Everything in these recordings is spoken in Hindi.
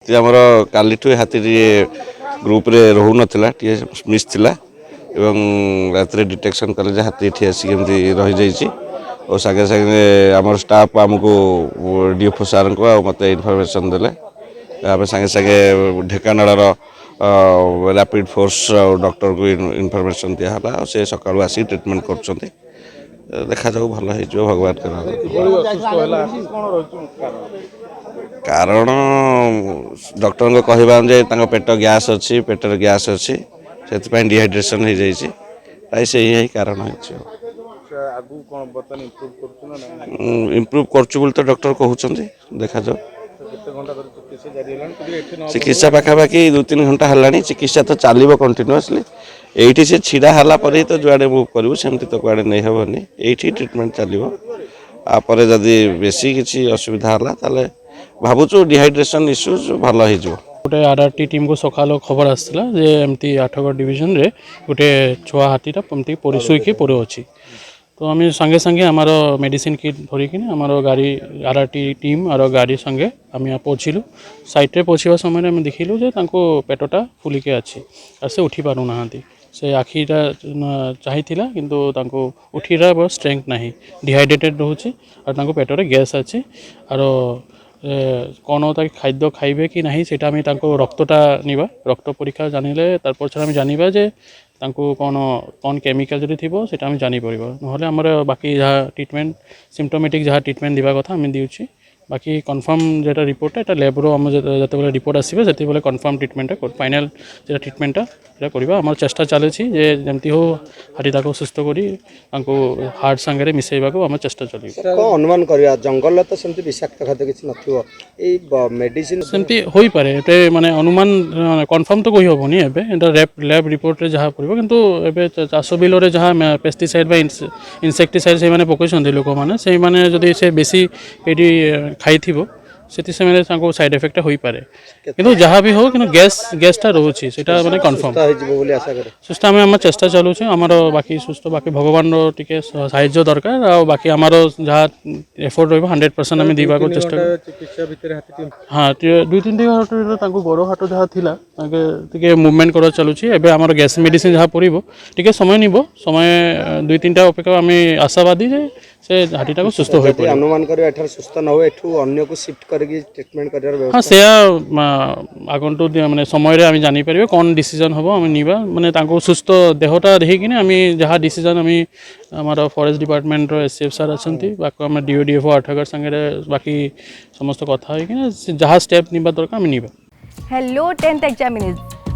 हाथी आमर काली हाथी ग्रुप रे रोहू नाला मिस थिला एवं रात डिटेक्शन कले हाथी ये आसिक रही जाइए और सागे सागे आम स्टाफ आमको डीएफओ सार को मत इनफर्मेशन देले आम सागे सागे ढेकानाल रैपिड फोर्स डॉक्टर को इनफर्मेशन दिहला से सका आसिक ट्रिटमेंट कर देखा जाऊ भल हो भगवान कारण डॉक्टर कहवा अनुसार पेट गैस अच्छी पेटर गैस अच्छी से डिहाइड्रेशन हो जाइए प्राय से यही कारण है इम्प्रूव कर तो डॉक्टर कहते देखा जाऊ चिकित्सा पाखापाखि 2-3 घंटा है चिकित्सा तो चलो कंटिन्यूअसली ये सी छिड़ा है तो जुआड़े मुव करूँ सेमती तो कुआड़े नहीं हेनी ये ट्रिटमेंट चलो आपर जदि बेसी किसी असुविधा है भावुँ डिहाइड्रेशन इश्यूज भल हो गोटे आरआरटी टीम को सकाल खबर आसाला एमती आठगड़ डिविजन रे गोटे छुआ हाथीटा एमती पड़ी शुईकी पड़े अच्छी तो आम संगे संगे आमार मेडिसिन किट धरिकी आमार गाड़ी आरआरटी टीम और गाड़ी संगे आम पहुँचलु साइट्रे पहुँचवा समय आम देखिलु जे पेटटा फुलिके अच्छी और से उठी पारु ना से आखिटा चाहिला किंतु उठीरा बस स्ट्रेंथ नहीं डिहाइड्रेटेड रोचे और पेटरे गैस अच्छी और कौन खाद्य खाइबे कि नहीं से रक्तटा निबा रक्त परीक्षा जानिले तार पछरे आम जानिबा जे कौन कौन केमिकल जदि थी से जानी पार ना आमर बाकी जहाँ ट्रिटमेंट सिम्टोमेटिक जहाँ ट्रिटमेंट दिवा कथा आम दूची बाकी कन्फर्म जेटा रिपोर्ट है लैब्रो आम जो रिपोर्ट आसो से कन्फर्म ट्रिटमेंट फाइनाल जो ट्रिटमेंटा करवा आम चेष्टा चलती जमी हो हाथी सुस्थ कर हार्ट सांगे मिसेबा आम चेष्टा चलो अनुमान करवा जंगल तो सेमती विषाक्त खाद्य किसी मेडिसिन सेमती हो पारे माने अनुमान कन्फर्म तो कही हेनी लैब रिपोर्ट जहाँ पड़ो कितु चाष बिल जहाँ पेस्टिसाइड इनसेक्टिसाइड से पकड़ लोक मैंने जदि से बेसी ये खाई से साइड इफेक्ट हो पारे किंतु जहाँ भी हो कि गैसटा रोचे से माने कन्फर्म सुस्थ आम चेष्टा चलूँ आमर बाकी सुस्थ बाकी भगवान टे साहाय्य दरकार आ बाकी आमर जहाँ एफोर्ट रहा 100% आम दीवा चेष्टा हाँ 2-3 हाट गोड़ हाट जहाँ थी मुवमेंट कर चलुची एवं आम गैस मेडिसिन जहाँ पड़ो टे समय निब समय 2-3टा अपेक्षा आम आशावादी से हाथीटा को सुस्थ हो अनुमान कर सुस्थ न हो शिफ्ट करके ट्रीटमेंट कर हाँ से आगंतु माने समय आम जापर कौन डिसीजन हम आम निबा माने सुस्थ देहटा देखिए आम जहाँ डिसीजन आम फॉरेस्ट डिपार्टमेंट एससीएफ सार अच्छा बाकी आम डीओ आठगड़ संगे बाकी समस्त कथा जहाँ स्टेप निबा दरकार आम निबा। हेलो 10th एग्जामिनीज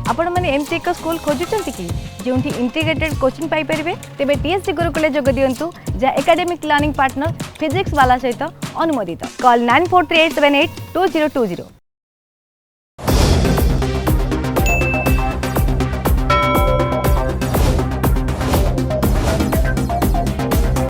आपण मैंने एमती एक स्कूल खोजुंट कि जो इंटीग्रेटेड कोचिंग पाई परिबे तेबे टीएससी गुरुकुले जोग दियंतु जहाँ एकेडमिक लर्निंग पार्टनर फिजिक्स वाला सहित अनुमोदित कॉल 9438782020।